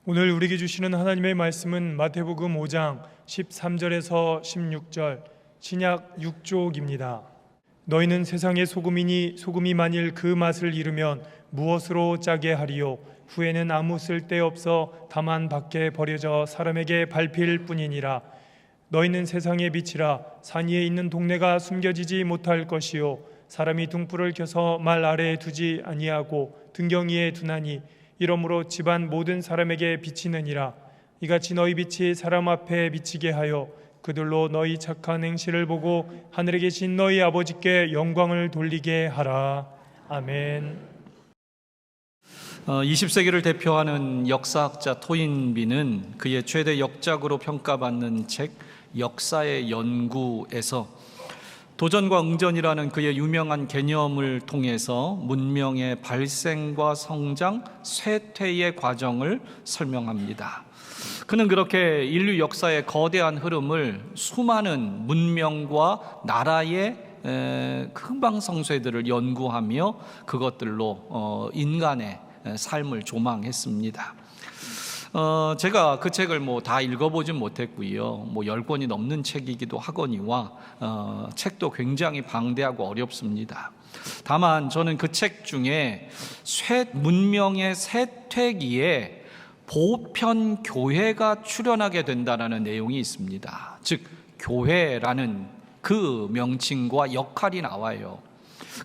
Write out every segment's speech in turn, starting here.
오늘 우리에게 주시는 하나님의 말씀은 마태복음 5장 13절에서 16절 신약 6쪽입니다. 너희는 세상의 소금이니 소금이 만일 그 맛을 잃으면 무엇으로 짜게 하리요? 후에는 아무 쓸데없어 다만 밖에 버려져 사람에게 밟힐 뿐이니라. 너희는 세상의 빛이라. 산 위에 있는 동네가 숨겨지지 못할 것이요 사람이 등불을 켜서 말 아래에 두지 아니하고 등경 위에 두나니 이러므로 집안 모든 사람에게 비치느니라. 이같이 너희 빛이 사람 앞에 비치게 하여 그들로 너희 착한 행실을 보고 하늘에 계신 너희 아버지께 영광을 돌리게 하라. 아멘. 20세기를 대표하는 역사학자 토인비는 그의 최대 역작으로 평가받는 책 역사의 연구에서 도전과 응전이라는 그의 유명한 개념을 통해서 문명의 발생과 성장, 쇠퇴의 과정을 설명합니다. 그는 그렇게 인류 역사의 거대한 흐름을 수많은 문명과 나라의 흥방성쇠들을 연구하며 그것들로 인간의 삶을 조망했습니다. 제가 그 책을 다 읽어보진 못했고요. 10권이 넘는 책이기도 하거니와 책도 굉장히 방대하고 어렵습니다. 다만 저는 그 책 중에 문명의 쇠퇴기에 보편 교회가 출현하게 된다는 내용이 있습니다. 즉 교회라는 그 명칭과 역할이 나와요.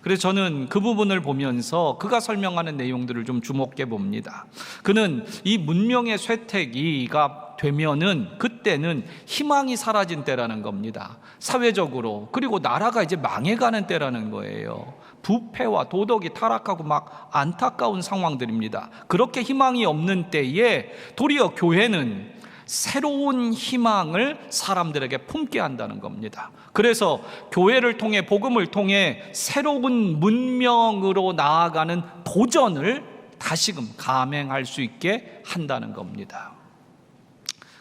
그래서 저는 그 부분을 보면서 그가 설명하는 내용들을 좀 주목해 봅니다. 그는 이 문명의 쇠퇴기가 되면은 그때는 희망이 사라진 때라는 겁니다. 사회적으로, 그리고 나라가 이제 망해가는 때라는 거예요. 부패와 도덕이 타락하고 막 안타까운 상황들입니다. 그렇게 희망이 없는 때에 도리어 교회는 새로운 희망을 사람들에게 품게 한다는 겁니다. 그래서 교회를 통해, 복음을 통해 새로운 문명으로 나아가는 도전을 다시금 감행할 수 있게 한다는 겁니다.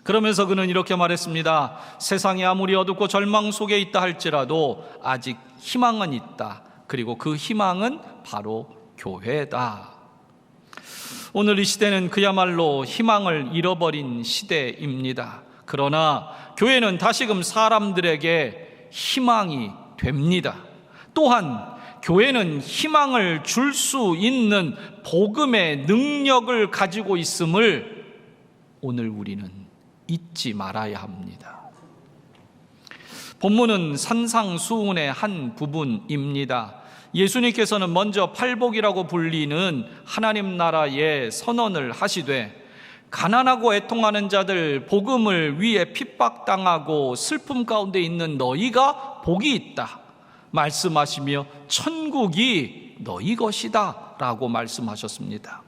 그러면서 그는 이렇게 말했습니다. 세상이 아무리 어둡고 절망 속에 있다 할지라도 아직 희망은 있다. 그리고 그 희망은 바로 교회다. 오늘 이 시대는 그야말로 희망을 잃어버린 시대입니다. 그러나 교회는 다시금 사람들에게 희망이 됩니다. 또한 교회는 희망을 줄 수 있는 복음의 능력을 가지고 있음을 오늘 우리는 잊지 말아야 합니다. 본문은 산상수훈의 한 부분입니다. 예수님께서는 먼저 팔복이라고 불리는 하나님 나라의 선언을 하시되 가난하고 애통하는 자들, 복음을 위해 핍박당하고 슬픔 가운데 있는 너희가 복이 있다 말씀하시며 천국이 너희 것이다 라고 말씀하셨습니다.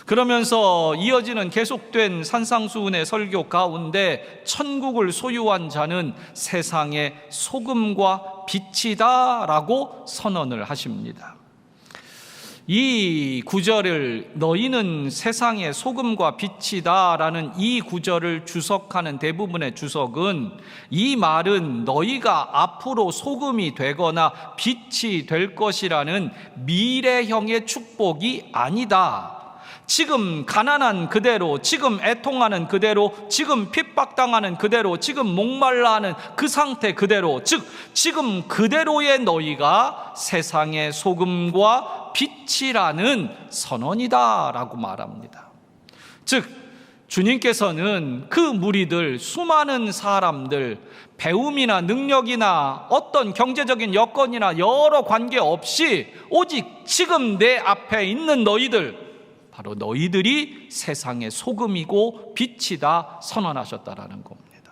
그러면서 이어지는 계속된 산상수훈의 설교 가운데 천국을 소유한 자는 세상의 소금과 빛이다 라고 선언을 하십니다. 이 구절을 너희는 세상의 소금과 빛이다 라는 이 구절을 주석하는 대부분의 주석은 이 말은 너희가 앞으로 소금이 되거나 빛이 될 것이라는 미래형의 축복이 아니다. 지금 가난한 그대로, 지금 애통하는 그대로, 지금 핍박당하는 그대로, 지금 목말라 하는 그 상태 그대로, 즉 지금 그대로의 너희가 세상의 소금과 빛이라는 선언이다 라고 말합니다. 즉 주님께서는 그 무리들, 수많은 사람들, 배움이나 능력이나 어떤 경제적인 여건이나 여러 관계없이 오직 지금 내 앞에 있는 너희들, 바로 너희들이 세상의 소금이고 빛이다 선언하셨다라는 겁니다.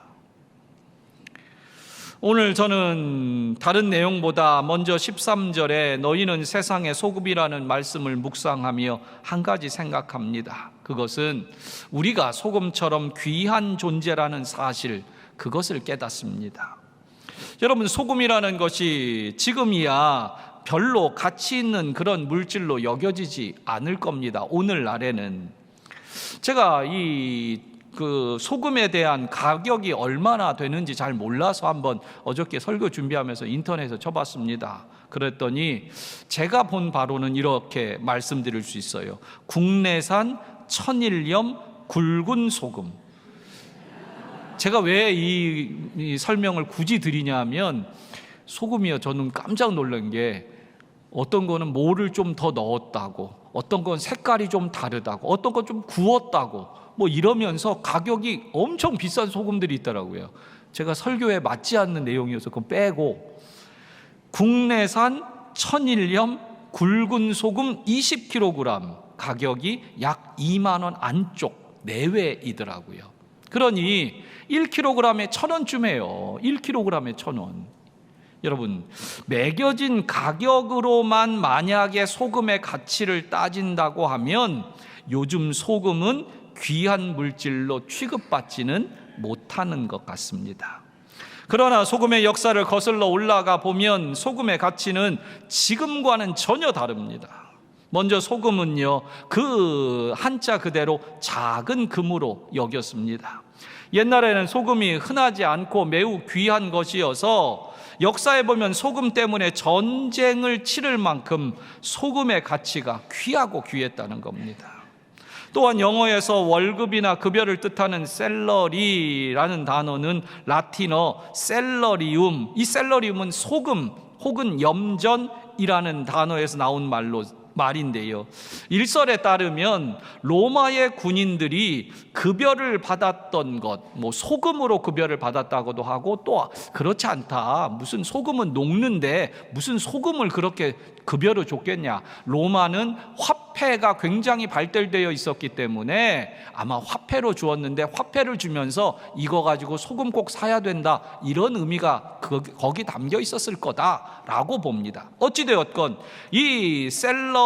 오늘 저는 다른 내용보다 먼저 13절에 너희는 세상의 소금이라는 말씀을 묵상하며 한 가지 생각합니다. 그것은 우리가 소금처럼 귀한 존재라는 사실, 그것을 깨닫습니다. 여러분, 소금이라는 것이 지금이야 별로 가치 있는 그런 물질로 여겨지지 않을 겁니다. 오늘날에는. 제가 그 소금에 대한 가격이 얼마나 되는지 잘 몰라서 한번 어저께 설교 준비하면서 인터넷에 쳐봤습니다. 그랬더니 제가 본 바로는 이렇게 말씀드릴 수 있어요. 국내산 천일염 굵은 소금. 제가 왜 이 설명을 굳이 드리냐면, 소금이요, 저는 깜짝 놀란 게 어떤 거는 뭐를 좀 더 넣었다고, 어떤 건 색깔이 좀 다르다고, 어떤 건 좀 구웠다고 뭐 이러면서 가격이 엄청 비싼 소금들이 있더라고요. 제가 설교에 맞지 않는 내용이어서 그건 빼고, 국내산 천일염 굵은 소금 20kg 가격이 약 2만 원 안쪽 내외이더라고요. 그러니 1kg에 1,000원쯤 해요. 1kg에 1,000원. 여러분, 매겨진 가격으로만 만약에 소금의 가치를 따진다고 하면 요즘 소금은 귀한 물질로 취급받지는 못하는 것 같습니다. 그러나 소금의 역사를 거슬러 올라가 보면 소금의 가치는 지금과는 전혀 다릅니다. 먼저 소금은요, 그 한자 그대로 작은 금으로 여겼습니다. 옛날에는 소금이 흔하지 않고 매우 귀한 것이어서 역사에 보면 소금 때문에 전쟁을 치를 만큼 소금의 가치가 귀하고 귀했다는 겁니다. 또한 영어에서 월급이나 급여를 뜻하는 셀러리라는 단어는 라틴어 셀러리움, 이 셀러리움은 소금 혹은 염전이라는 단어에서 나온 말인데요, 일설에 따르면 로마의 군인들이 급여를 받았던 것, 뭐 소금으로 급여를 받았다고도 하고, 또 그렇지 않다, 무슨 소금은 녹는데 무슨 소금을 그렇게 급여로 줬겠냐, 로마는 화폐가 굉장히 발달되어 있었기 때문에 아마 화폐로 주었는데 화폐를 주면서 이거 가지고 소금 꼭 사야 된다, 이런 의미가 거기 담겨 있었을 거다라고 봅니다. 어찌되었건 이 셀러리움에서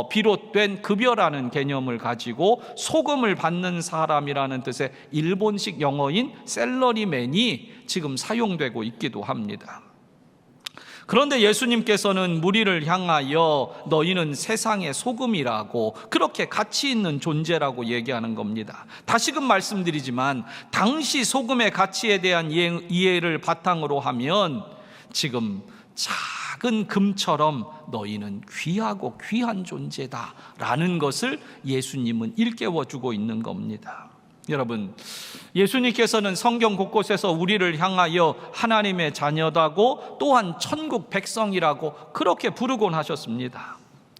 비롯된 급여라는 개념을 가지고 소금을 받는 사람이라는 뜻의 일본식 영어인 셀러리맨이 지금 사용되고 있기도 합니다. 그런데 예수님께서는 무리를 향하여 너희는 세상의 소금이라고, 그렇게 가치 있는 존재라고 얘기하는 겁니다. 다시금 말씀드리지만 당시 소금의 가치에 대한 이해를 바탕으로 하면 지금 작은 금처럼 너희는 귀하고 귀한 존재다라는 것을 예수님은 일깨워주고 있는 겁니다. 여러분, 예수님께서는 성경 곳곳에서 우리를 향하여 하나님의 자녀다고 또한 천국 백성이라고 그렇게 부르곤 하셨습니다.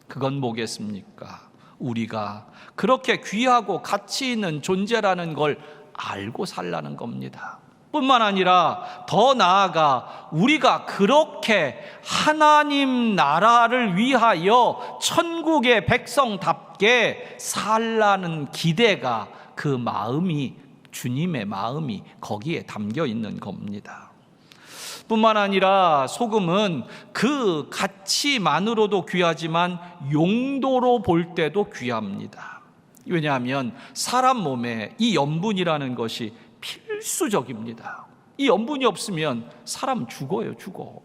그건 뭐겠습니까? 우리가 그렇게 귀하고 가치 있는 존재라는 걸 알고 살라는 겁니다. 뿐만 아니라 더 나아가 우리가 그렇게 하나님 나라를 위하여 천국의 백성답게 살라는 기대가, 그 마음이, 주님의 마음이 거기에 담겨 있는 겁니다. 뿐만 아니라 소금은 그 가치만으로도 귀하지만 용도로 볼 때도 귀합니다. 왜냐하면 사람 몸에 이 염분이라는 것이 필수적입니다. 이 염분이 없으면 사람 죽어요, 죽어.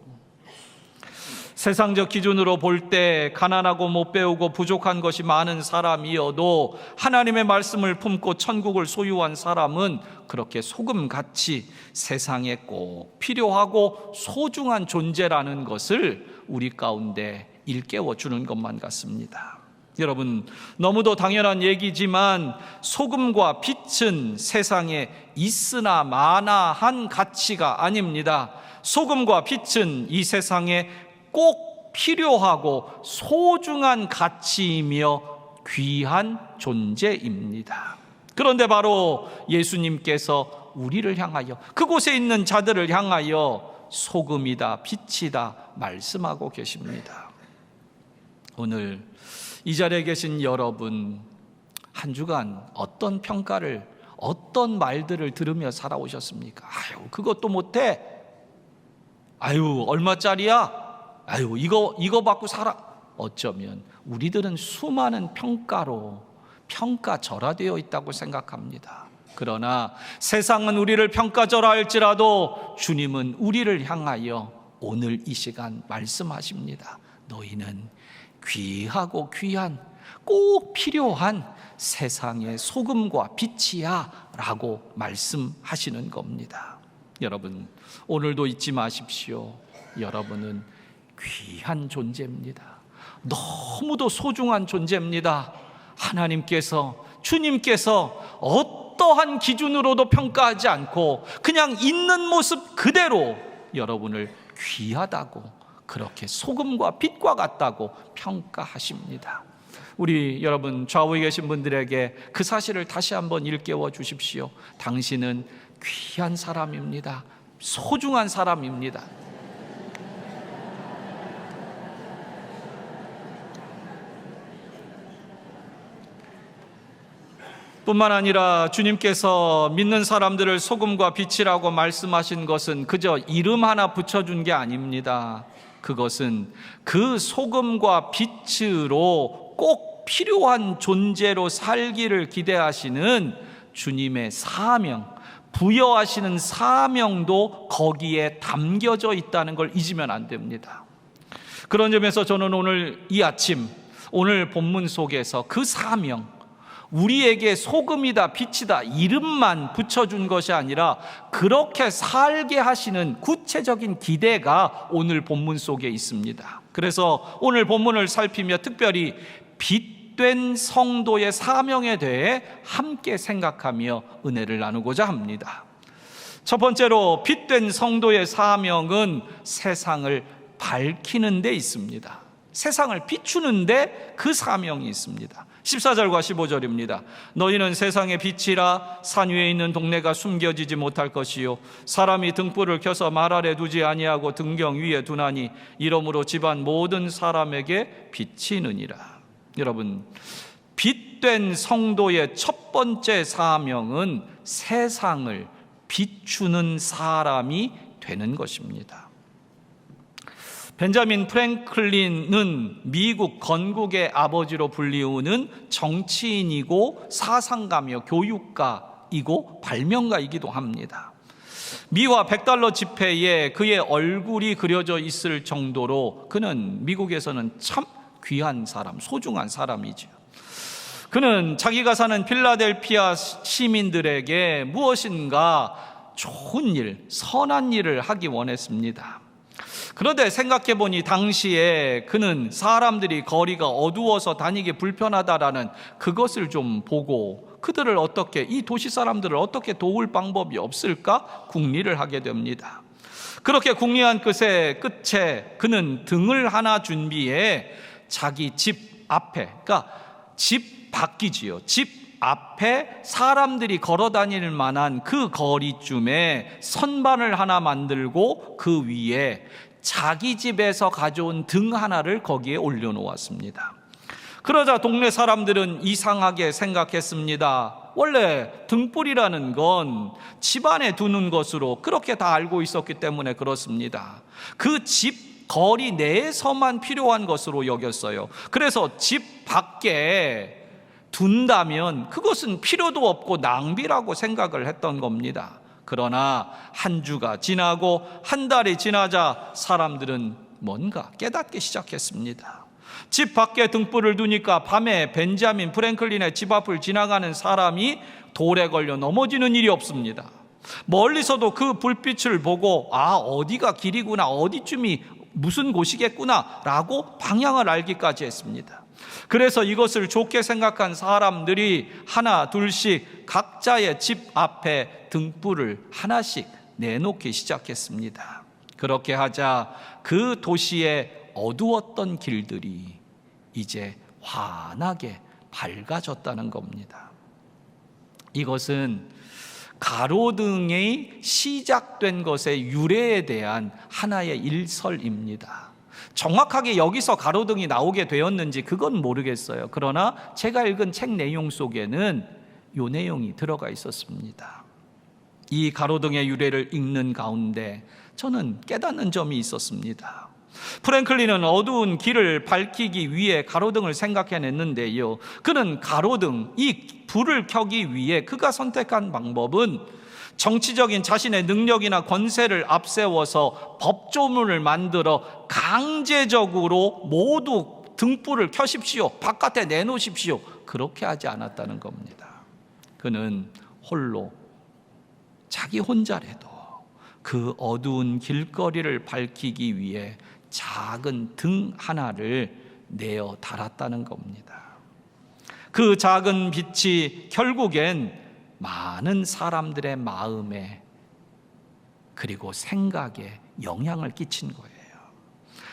세상적 기준으로 볼 때 가난하고 못 배우고 부족한 것이 많은 사람이어도 하나님의 말씀을 품고 천국을 소유한 사람은 그렇게 소금같이 세상에 꼭 필요하고 소중한 존재라는 것을 우리 가운데 일깨워 주는 것만 같습니다. 여러분, 너무도 당연한 얘기지만 소금과 빛은 세상에 있으나 마나한 가치가 아닙니다. 소금과 빛은 이 세상에 꼭 필요하고 소중한 가치이며 귀한 존재입니다. 그런데 바로 예수님께서 우리를 향하여, 그곳에 있는 자들을 향하여 소금이다, 빛이다 말씀하고 계십니다. 오늘 이 자리에 계신 여러분, 한 주간 어떤 평가를, 어떤 말들을 들으며 살아오셨습니까? 아유, 그것도 못해. 아유, 얼마짜리야? 아유, 이거 받고 살아. 어쩌면 우리들은 수많은 평가로 평가절하되어 있다고 생각합니다. 그러나 세상은 우리를 평가절하할지라도 주님은 우리를 향하여 오늘 이 시간 말씀하십니다. 너희는 귀하고 귀한, 꼭 필요한 세상의 소금과 빛이야 라고 말씀하시는 겁니다. 여러분, 오늘도 잊지 마십시오. 여러분은 귀한 존재입니다. 너무도 소중한 존재입니다. 하나님께서 주님께서 어떠한 기준으로도 평가하지 않고 그냥 있는 모습 그대로 여러분을 귀하다고, 그렇게 소금과 빛과 같다고 평가하십니다. 우리 여러분 좌우에 계신 분들에게 그 사실을 다시 한번 일깨워 주십시오. 당신은 귀한 사람입니다. 소중한 사람입니다. 뿐만 아니라 주님께서 믿는 사람들을 소금과 빛이라고 말씀하신 것은 그저 이름 하나 붙여준 게 아닙니다. 그것은 그 소금과 빛으로 꼭 필요한 존재로 살기를 기대하시는 주님의 사명, 부여하시는 사명도 거기에 담겨져 있다는 걸 잊으면 안 됩니다. 그런 점에서 저는 오늘 이 아침, 오늘 본문 속에서 그 사명, 우리에게 소금이다 빛이다 이름만 붙여준 것이 아니라 그렇게 살게 하시는 구체적인 기대가 오늘 본문 속에 있습니다. 그래서 오늘 본문을 살피며 특별히 빛된 성도의 사명에 대해 함께 생각하며 은혜를 나누고자 합니다. 첫 번째로 빛된 성도의 사명은 세상을 밝히는 데 있습니다. 세상을 비추는 데 그 사명이 있습니다. 14절과 15절입니다. 너희는 세상의 빛이라. 산 위에 있는 동네가 숨겨지지 못할 것이요 사람이 등불을 켜서 말 아래 두지 아니하고 등경 위에 두나니 이러므로 집안 모든 사람에게 비치느니라. 여러분, 빛된 성도의 첫 번째 사명은 세상을 비추는 사람이 되는 것입니다. 벤자민 프랭클린은 미국 건국의 아버지로 불리우는 정치인이고 사상가며 교육가이고 발명가이기도 합니다. 미화 $100 지폐에 그의 얼굴이 그려져 있을 정도로 그는 미국에서는 참 귀한 사람, 소중한 사람이죠. 그는 자기가 사는 필라델피아 시민들에게 무엇인가 좋은 일, 선한 일을 하기 원했습니다. 그런데 생각해보니 당시에 그는 사람들이 거리가 어두워서 다니기 불편하다라는 그것을 좀 보고 그들을 어떻게, 이 도시 사람들을 어떻게 도울 방법이 없을까 궁리를 하게 됩니다. 그렇게 궁리한 끝에 그는 등을 하나 준비해 자기 집 앞에, 그러니까 집 밖이지요, 집 앞에 사람들이 걸어 다닐 만한 그 거리쯤에 선반을 하나 만들고 그 위에 자기 집에서 가져온 등 하나를 거기에 올려놓았습니다. 그러자 동네 사람들은 이상하게 생각했습니다. 원래 등불이라는 건 집안에 두는 것으로 그렇게 다 알고 있었기 때문에 그렇습니다. 그 집 거리 내에서만 필요한 것으로 여겼어요. 그래서 집 밖에 둔다면 그것은 필요도 없고 낭비라고 생각을 했던 겁니다. 그러나 한 주가 지나고 한 달이 지나자 사람들은 뭔가 깨닫기 시작했습니다. 집 밖에 등불을 두니까 밤에 벤자민 프랭클린의 집 앞을 지나가는 사람이 돌에 걸려 넘어지는 일이 없습니다. 멀리서도 그 불빛을 보고 어디가 길이구나, 어디쯤이 무슨 곳이겠구나 라고 방향을 알기까지 했습니다. 그래서 이것을 좋게 생각한 사람들이 하나 둘씩 각자의 집 앞에 등불을 하나씩 내놓기 시작했습니다. 그렇게 하자 그 도시의 어두웠던 길들이 이제 환하게 밝아졌다는 겁니다. 이것은 가로등이 시작된 것의 유래에 대한 하나의 일설입니다. 정확하게 여기서 가로등이 나오게 되었는지 그건 모르겠어요. 그러나 제가 읽은 책 내용 속에는 이 내용이 들어가 있었습니다. 이 가로등의 유래를 읽는 가운데 저는 깨닫는 점이 있었습니다. 프랭클린은 어두운 길을 밝히기 위해 가로등을 생각해냈는데요, 그는 가로등, 이 불을 켜기 위해 그가 선택한 방법은 정치적인 자신의 능력이나 권세를 앞세워서 법조문을 만들어 강제적으로 모두 등불을 켜십시오, 바깥에 내놓으십시오, 그렇게 하지 않았다는 겁니다. 그는 홀로, 자기 혼자라도 그 어두운 길거리를 밝히기 위해 작은 등 하나를 내어 달았다는 겁니다. 그 작은 빛이 결국엔 많은 사람들의 마음에 그리고 생각에 영향을 끼친 거예요.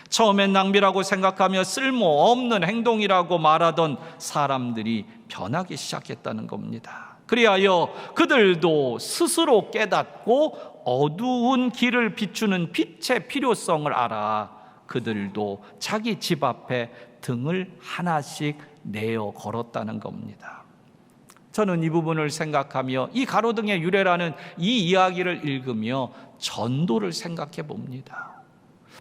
처음엔 낭비라고 생각하며 쓸모없는 행동이라고 말하던 사람들이 변하기 시작했다는 겁니다. 그리하여 그들도 스스로 깨닫고 어두운 길을 비추는 빛의 필요성을 알아 그들도 자기 집 앞에 등을 하나씩 내어 걸었다는 겁니다. 저는 이 부분을 생각하며 이 가로등의 유래라는 이 이야기를 읽으며 전도를 생각해 봅니다.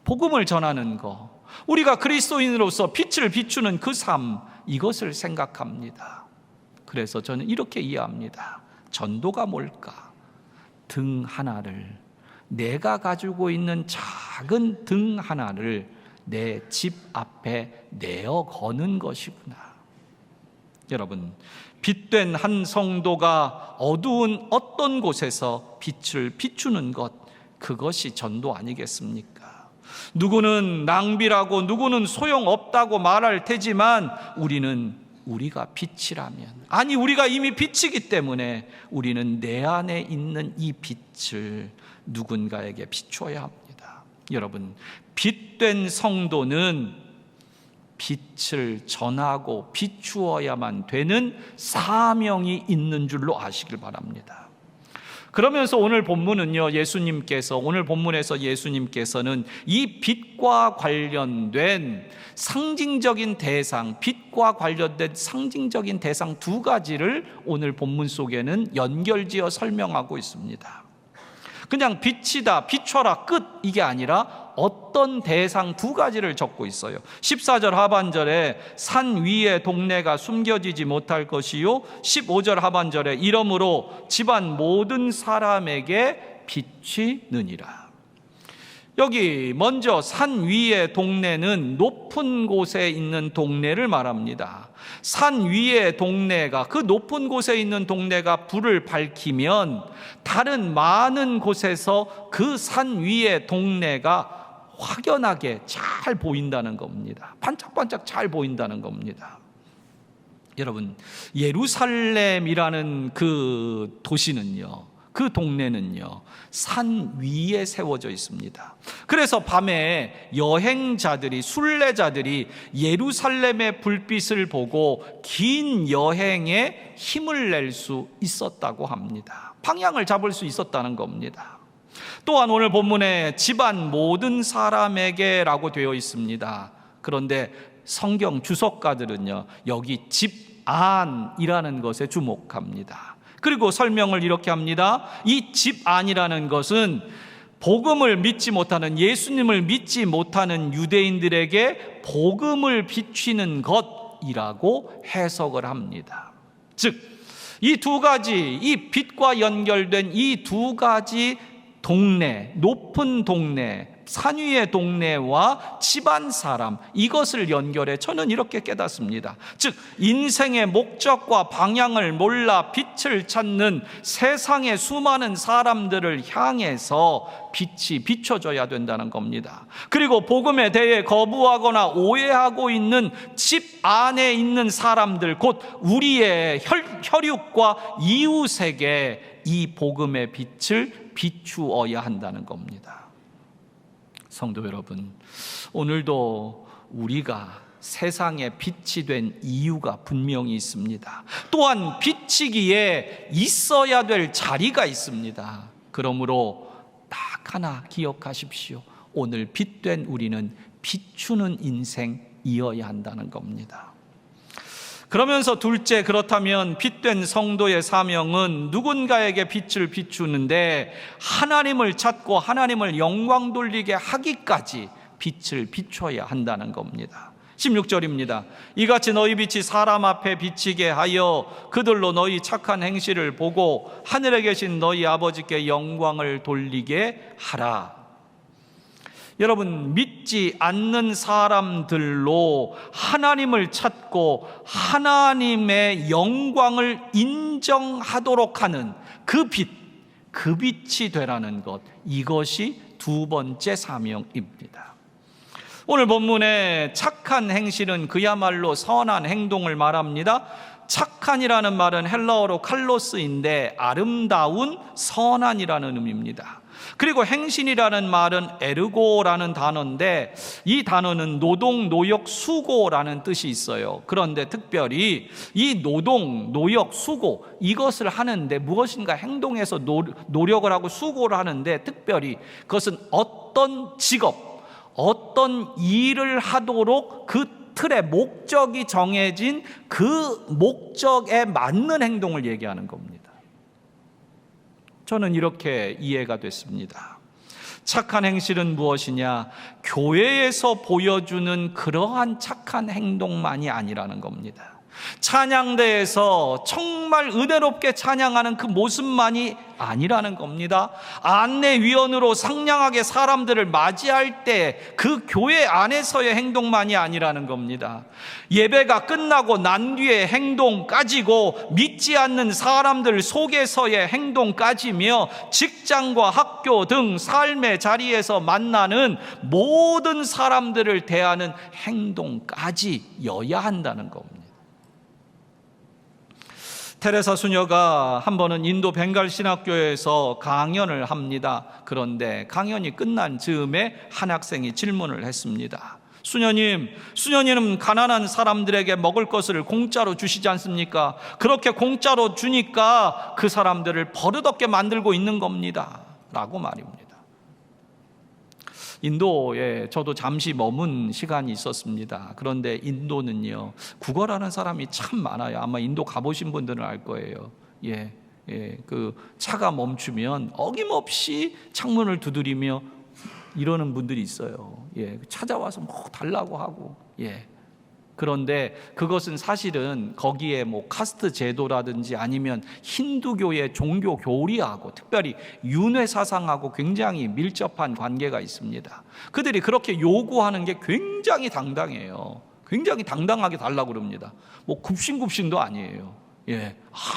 복음을 전하는 거, 우리가 그리스도인으로서 빛을 비추는 그 삶, 이것을 생각합니다. 그래서 저는 이렇게 이해합니다. 전도가 뭘까? 등 하나를, 내가 가지고 있는 작은 등 하나를 내 집 앞에 내어 거는 것이구나. 여러분, 빛된 한 성도가 어두운 어떤 곳에서 빛을 비추는 것, 그것이 전도 아니겠습니까? 누구는 낭비라고 누구는 소용없다고 말할 테지만 우리가 빛이라면, 아니 우리가 이미 빛이기 때문에 우리는 내 안에 있는 이 빛을 누군가에게 비추어야 합니다. 여러분, 빛된 성도는 빛을 전하고 비추어야만 되는 사명이 있는 줄로 아시길 바랍니다. 그러면서 오늘 본문은요, 오늘 본문에서 예수님께서는 이 빛과 관련된 상징적인 대상, 빛과 관련된 상징적인 대상 두 가지를 오늘 본문 속에는 연결지어 설명하고 있습니다. 그냥 빛이다, 비춰라, 끝, 이게 아니라 어떤 대상 두 가지를 적고 있어요. 14절 하반절에 산 위의 동네가 숨겨지지 못할 것이요, 15절 하반절에 이러므로 집안 모든 사람에게 빛이 느니라. 여기 먼저 산 위의 동네는 높은 곳에 있는 동네를 말합니다. 산 위의 동네가, 그 높은 곳에 있는 동네가 불을 밝히면 다른 많은 곳에서 그 산 위의 동네가 확연하게 잘 보인다는 겁니다. 반짝반짝 잘 보인다는 겁니다. 여러분, 예루살렘이라는 그 도시는요, 그 동네는요, 산 위에 세워져 있습니다. 그래서 밤에 여행자들이, 순례자들이 예루살렘의 불빛을 보고 긴 여행에 힘을 낼 수 있었다고 합니다. 방향을 잡을 수 있었다는 겁니다. 또한 오늘 본문에 집안 모든 사람에게 라고 되어 있습니다. 그런데 성경 주석가들은요, 여기 집안이라는 것에 주목합니다. 그리고 설명을 이렇게 합니다. 이 집안이라는 것은 복음을 믿지 못하는, 예수님을 믿지 못하는 유대인들에게 복음을 비추는 것이라고 해석을 합니다. 즉, 이 두 가지, 이 빛과 연결된 이 두 가지 동네, 높은 동네, 산 위의 동네와 집안 사람, 이것을 연결해 저는 이렇게 깨닫습니다. 즉, 인생의 목적과 방향을 몰라 빛을 찾는 세상의 수많은 사람들을 향해서 빛이 비춰져야 된다는 겁니다. 그리고 복음에 대해 거부하거나 오해하고 있는 집 안에 있는 사람들, 곧 우리의 혈육과 이웃에게 이 복음의 빛을 비추어야 한다는 겁니다. 성도 여러분, 오늘도 우리가 세상에 빛이 된 이유가 분명히 있습니다. 또한 빛이기에 있어야 될 자리가 있습니다. 그러므로 딱 하나 기억하십시오. 오늘 빛된 우리는 비추는 인생이어야 한다는 겁니다. 그러면서 둘째, 그렇다면 빛된 성도의 사명은 누군가에게 빛을 비추는데 하나님을 찾고 하나님을 영광 돌리게 하기까지 빛을 비춰야 한다는 겁니다. 16절입니다. 이같이 너희 빛이 사람 앞에 비치게 하여 그들로 너희 착한 행실을 보고 하늘에 계신 너희 아버지께 영광을 돌리게 하라. 여러분, 믿지 않는 사람들로 하나님을 찾고 하나님의 영광을 인정하도록 하는 그 빛이 되라는 것, 이것이 두 번째 사명입니다. 오늘 본문의 착한 행실은 그야말로 선한 행동을 말합니다. 착한이라는 말은 헬라어로 칼로스인데 아름다운, 선한이라는 의미입니다. 그리고 행신이라는 말은 에르고라는 단어인데 이 단어는 노동, 노역, 수고라는 뜻이 있어요. 그런데 특별히 이 노동, 노역, 수고 이것을 하는데 무엇인가 행동해서 노력을 하고 수고를 하는데 특별히 그것은 어떤 직업, 어떤 일을 하도록 그 틀의 목적이 정해진 그 목적에 맞는 행동을 얘기하는 겁니다. 저는 이렇게 이해가 됐습니다. 착한 행실은 무엇이냐? 교회에서 보여주는 그러한 착한 행동만이 아니라는 겁니다. 찬양대에서 정말 은혜롭게 찬양하는 그 모습만이 아니라는 겁니다. 안내위원으로 상냥하게 사람들을 맞이할 때 그 교회 안에서의 행동만이 아니라는 겁니다. 예배가 끝나고 난 뒤의 행동까지고 믿지 않는 사람들 속에서의 행동까지며 직장과 학교 등 삶의 자리에서 만나는 모든 사람들을 대하는 행동까지여야 한다는 겁니다. 테레사 수녀가 한 번은 인도 벵갈 신학교에서 강연을 합니다. 그런데 강연이 끝난 즈음에 한 학생이 질문을 했습니다. 수녀님은 가난한 사람들에게 먹을 것을 공짜로 주시지 않습니까? 그렇게 공짜로 주니까 그 사람들을 버릇없게 만들고 있는 겁니다. 라고 말입니다. 인도에 저도 잠시 머문 시간이 있었습니다. 그런데 인도는요, 국어라는 사람이 참 많아요. 아마 인도 가보신 분들은 알 거예요. 그 차가 멈추면 어김없이 창문을 두드리며 이러는 분들이 있어요. 찾아와서 뭐 달라고 하고. 그런데 그것은 사실은 거기에 뭐 카스트 제도라든지 아니면 힌두교의 종교 교리하고 특별히 윤회 사상하고 굉장히 밀접한 관계가 있습니다. 그들이 그렇게 요구하는 게 굉장히 당당해요. 굉장히 당당하게 달라고 그럽니다. 뭐 굽신굽신도 아니에요.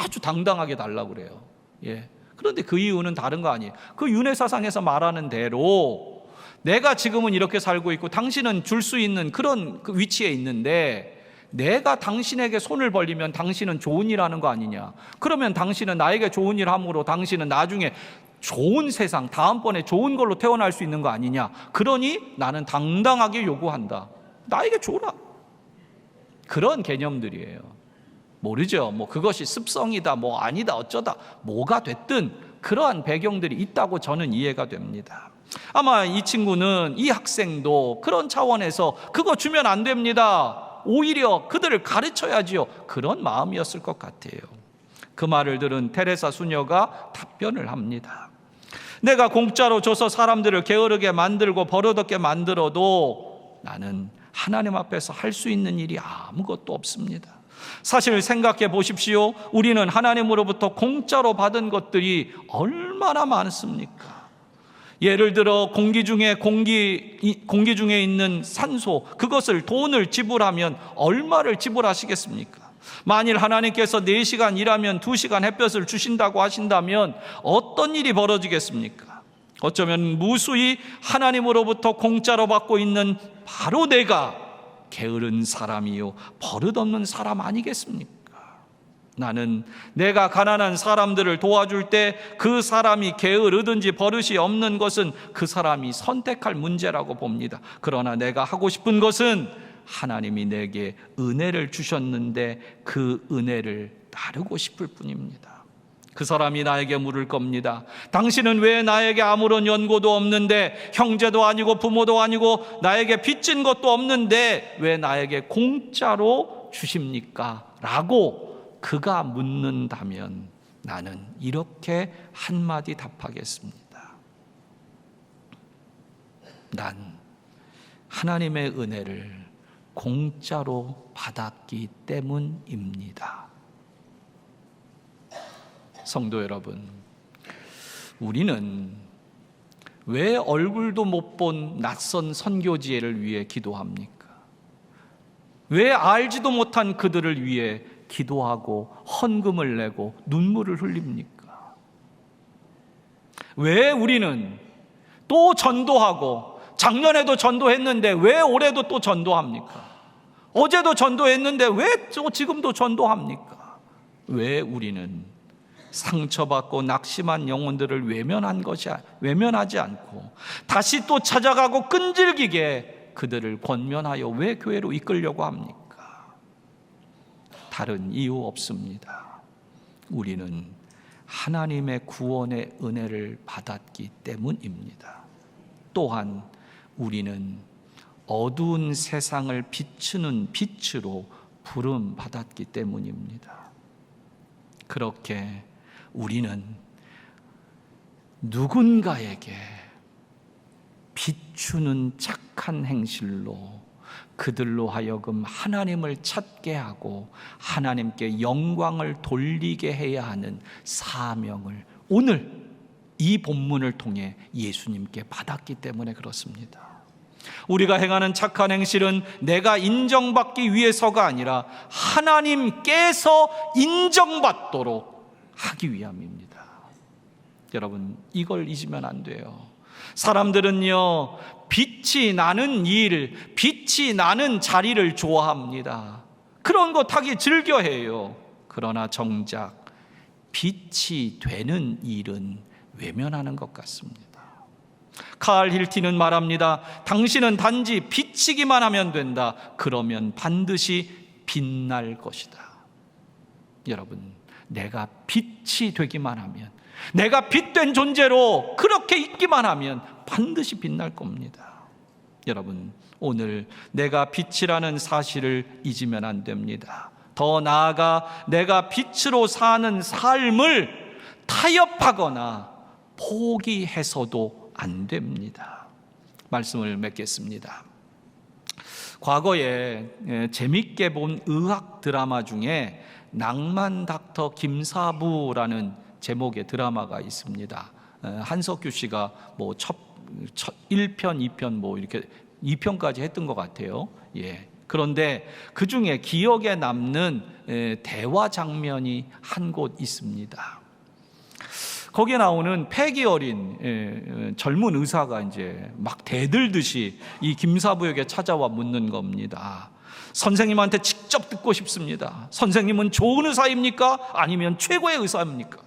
아주 당당하게 달라고 그래요. 그런데 그 이유는 다른 거 아니에요. 그 윤회 사상에서 말하는 대로 내가 지금은 이렇게 살고 있고 당신은 줄 수 있는 그런 그 위치에 있는데 내가 당신에게 손을 벌리면 당신은 좋은 일 하는 거 아니냐. 그러면 당신은 나에게 좋은 일 함으로 당신은 나중에 좋은 세상, 다음번에 좋은 걸로 태어날 수 있는 거 아니냐. 그러니 나는 당당하게 요구한다. 나에게 줘라. 그런 개념들이에요. 모르죠. 뭐 그것이 습성이다, 뭐 아니다, 어쩌다, 뭐가 됐든 그러한 배경들이 있다고 저는 이해가 됩니다. 아마 이 친구는, 이 학생도 그런 차원에서 그거 주면 안 됩니다, 오히려 그들을 가르쳐야지요, 그런 마음이었을 것 같아요. 그 말을 들은 테레사 수녀가 답변을 합니다. 내가 공짜로 줘서 사람들을 게으르게 만들고 버릇없게 만들어도 나는 하나님 앞에서 할 수 있는 일이 아무것도 없습니다. 사실 생각해 보십시오. 우리는 하나님으로부터 공짜로 받은 것들이 얼마나 많습니까? 예를 들어 공기 중에 있는 산소, 그것을 돈을 지불하면 얼마를 지불하시겠습니까? 만일 하나님께서 4시간 일하면 2시간 햇볕을 주신다고 하신다면 어떤 일이 벌어지겠습니까? 어쩌면 무수히 하나님으로부터 공짜로 받고 있는 바로 내가 게으른 사람이요 버릇없는 사람 아니겠습니까? 나는 내가 가난한 사람들을 도와줄 때 그 사람이 게으르든지 버릇이 없는 것은 그 사람이 선택할 문제라고 봅니다. 그러나 내가 하고 싶은 것은 하나님이 내게 은혜를 주셨는데 그 은혜를 나누고 싶을 뿐입니다. 그 사람이 나에게 물을 겁니다. 당신은 왜 나에게 아무런 연고도 없는데, 형제도 아니고 부모도 아니고 나에게 빚진 것도 없는데 왜 나에게 공짜로 주십니까? 라고 그가 묻는다면 나는 이렇게 한마디 답하겠습니다. 난 하나님의 은혜를 공짜로 받았기 때문입니다. 성도 여러분, 우리는 왜 얼굴도 못 본 낯선 선교지를 위해 기도합니까? 왜 알지도 못한 그들을 위해 기도하고 헌금을 내고 눈물을 흘립니까? 왜 우리는 또 전도하고, 작년에도 전도했는데 왜 올해도 또 전도합니까? 어제도 전도했는데 왜 또 지금도 전도합니까? 왜 우리는 상처받고 낙심한 영혼들을 외면하지 않고 다시 또 찾아가고 끈질기게 그들을 권면하여 왜 교회로 이끌려고 합니까? 다른 이유 없습니다. 우리는 하나님의 구원의 은혜를 받았기 때문입니다. 또한 우리는 어두운 세상을 비추는 빛으로 부름 받았기 때문입니다. 그렇게 우리는 누군가에게 비추는 착한 행실로 그들로 하여금 하나님을 찾게 하고 하나님께 영광을 돌리게 해야 하는 사명을 오늘 이 본문을 통해 예수님께 받았기 때문에 그렇습니다. 우리가 행하는 착한 행실은 내가 인정받기 위해서가 아니라 하나님께서 인정받도록 하기 위함입니다. 여러분, 이걸 잊으면 안 돼요. 사람들은요, 빛이 나는 일, 빛이 나는 자리를 좋아합니다. 그런 것 하기 즐겨해요. 그러나 정작 빛이 되는 일은 외면하는 것 같습니다. 칼 힐티는 말합니다. 당신은 단지 비치기만 하면 된다. 그러면 반드시 빛날 것이다. 여러분, 내가 빛이 되기만 하면, 내가 빛된 존재로 그렇게 있기만 하면 반드시 빛날 겁니다. 여러분, 오늘 내가 빛이라는 사실을 잊으면 안 됩니다. 더 나아가 내가 빛으로 사는 삶을 타협하거나 포기해서도 안 됩니다. 말씀을 맺겠습니다. 과거에 재밌게 본 의학 드라마 중에 낭만 닥터 김사부라는 제목의 드라마가 있습니다. 한석규 씨가 뭐 첫 1편, 2편 뭐 이렇게 2편까지 했던 것 같아요. 예. 그런데 그 중에 기억에 남는 대화 장면이 한 곳 있습니다. 거기에 나오는 패기 어린 젊은 의사가 이제 막 대들듯이 이 김사부에게 찾아와 묻는 겁니다. 선생님한테 직접 듣고 싶습니다. 선생님은 좋은 의사입니까? 아니면 최고의 의사입니까?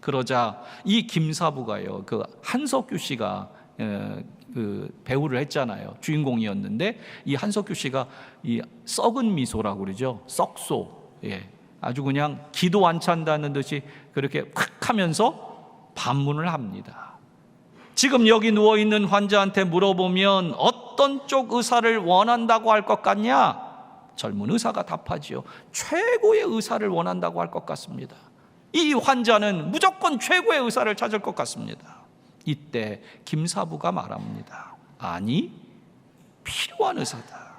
그러자 이 김사부가요, 그 한석규 씨가 그 배우를 했잖아요. 주인공이었는데 이 한석규 씨가 이 썩은 미소라고 그러죠. 썩소. 예. 아주 그냥 기도 안 찬다는 듯이 그렇게 확 하면서 반문을 합니다. 지금 여기 누워있는 환자한테 물어보면 어떤 쪽 의사를 원한다고 할 것 같냐? 젊은 의사가 답하지요. 최고의 의사를 원한다고 할 것 같습니다. 이 환자는 무조건 최고의 의사를 찾을 것 같습니다. 이때 김사부가 말합니다. 아니, 필요한 의사다.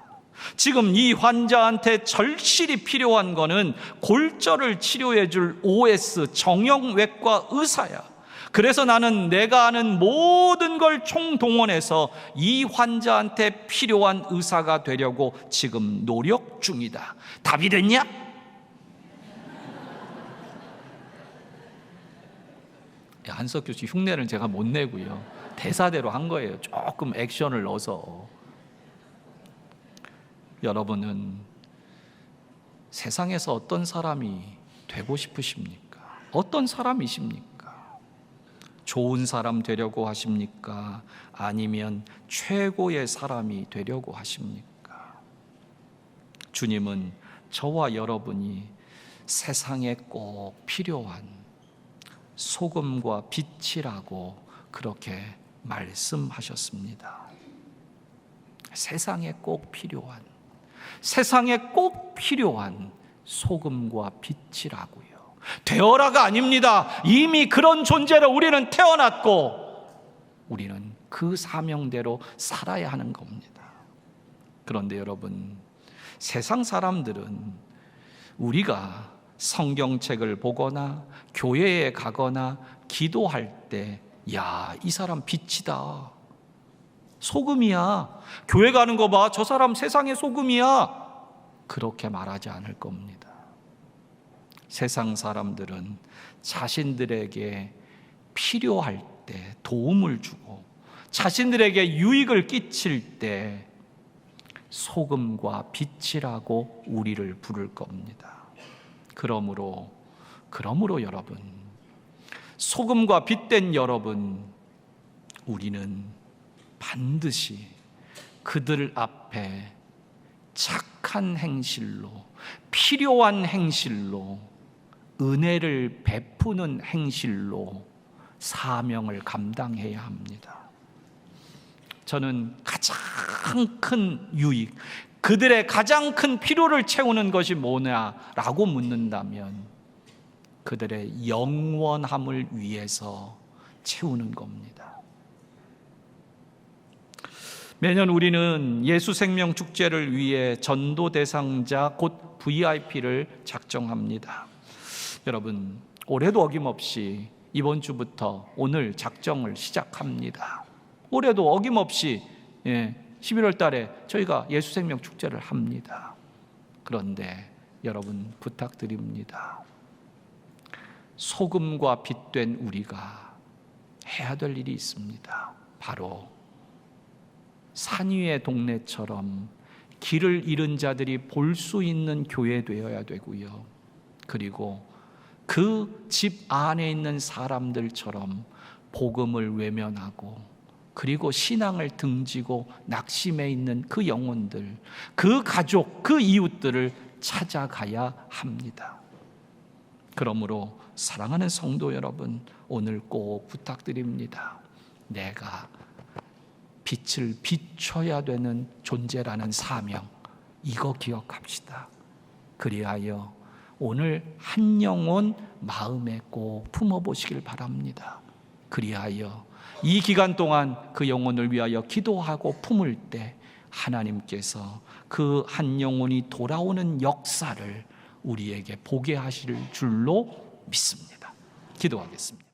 지금 이 환자한테 절실히 필요한 거는 골절을 치료해 줄 OS 정형외과 의사야. 그래서 나는 내가 아는 모든 걸 총동원해서 이 환자한테 필요한 의사가 되려고 지금 노력 중이다. 답이 됐냐? 한석규 씨 흉내를 제가 못 내고요. 대사대로 한 거예요. 조금 액션을 넣어서. 여러분은 세상에서 어떤 사람이 되고 싶으십니까? 어떤 사람이십니까? 좋은 사람 되려고 하십니까? 아니면 최고의 사람이 되려고 하십니까? 주님은 저와 여러분이 세상에 꼭 필요한 소금과 빛이라고 그렇게 말씀하셨습니다. 세상에 꼭 필요한, 세상에 꼭 필요한 소금과 빛이라고요. 되어라가 아닙니다. 이미 그런 존재로 우리는 태어났고 우리는 그 사명대로 살아야 하는 겁니다. 그런데 여러분, 세상 사람들은 우리가 성경책을 보거나 교회에 가거나 기도할 때, 야, 이 사람 빛이다, 소금이야, 교회 가는 거 봐, 저 사람 세상의 소금이야, 그렇게 말하지 않을 겁니다. 세상 사람들은 자신들에게 필요할 때 도움을 주고 자신들에게 유익을 끼칠 때 소금과 빛이라고 우리를 부를 겁니다. 그러므로 그러므로 여러분, 소금과 빛된 여러분, 우리는 반드시 그들 앞에 착한 행실로, 필요한 행실로, 은혜를 베푸는 행실로 사명을 감당해야 합니다. 저는 가장 큰 유익, 그들의 가장 큰 필요를 채우는 것이 뭐냐라고 묻는다면 그들의 영원함을 위해서 채우는 겁니다. 매년 우리는 예수 생명 축제를 위해 전도 대상자 곧 VIP를 작정합니다. 여러분, 올해도 어김없이 이번 주부터 오늘 작정을 시작합니다. 올해도 어김없이 11월 달에 저희가 예수 생명 축제를 합니다. 그런데 여러분, 부탁드립니다. 소금과 빛된 우리가 해야 될 일이 있습니다. 바로 산 위의 동네처럼 길을 잃은 자들이 볼 수 있는 교회 되어야 되고요. 그리고 그 집 안에 있는 사람들처럼 복음을 외면하고, 그리고 신앙을 등지고 낙심해 있는 그 영혼들, 그 가족, 그 이웃들을 찾아가야 합니다. 그러므로 사랑하는 성도 여러분, 오늘 꼭 부탁드립니다. 내가 빛을 비춰야 되는 존재라는 사명, 이거 기억합시다. 그리하여 오늘 한 영혼 마음에 꼭 품어보시길 바랍니다. 그리하여 이 기간 동안 그 영혼을 위하여 기도하고 품을 때 하나님께서 그 한 영혼이 돌아오는 역사를 우리에게 보게 하실 줄로 믿습니다. 기도하겠습니다.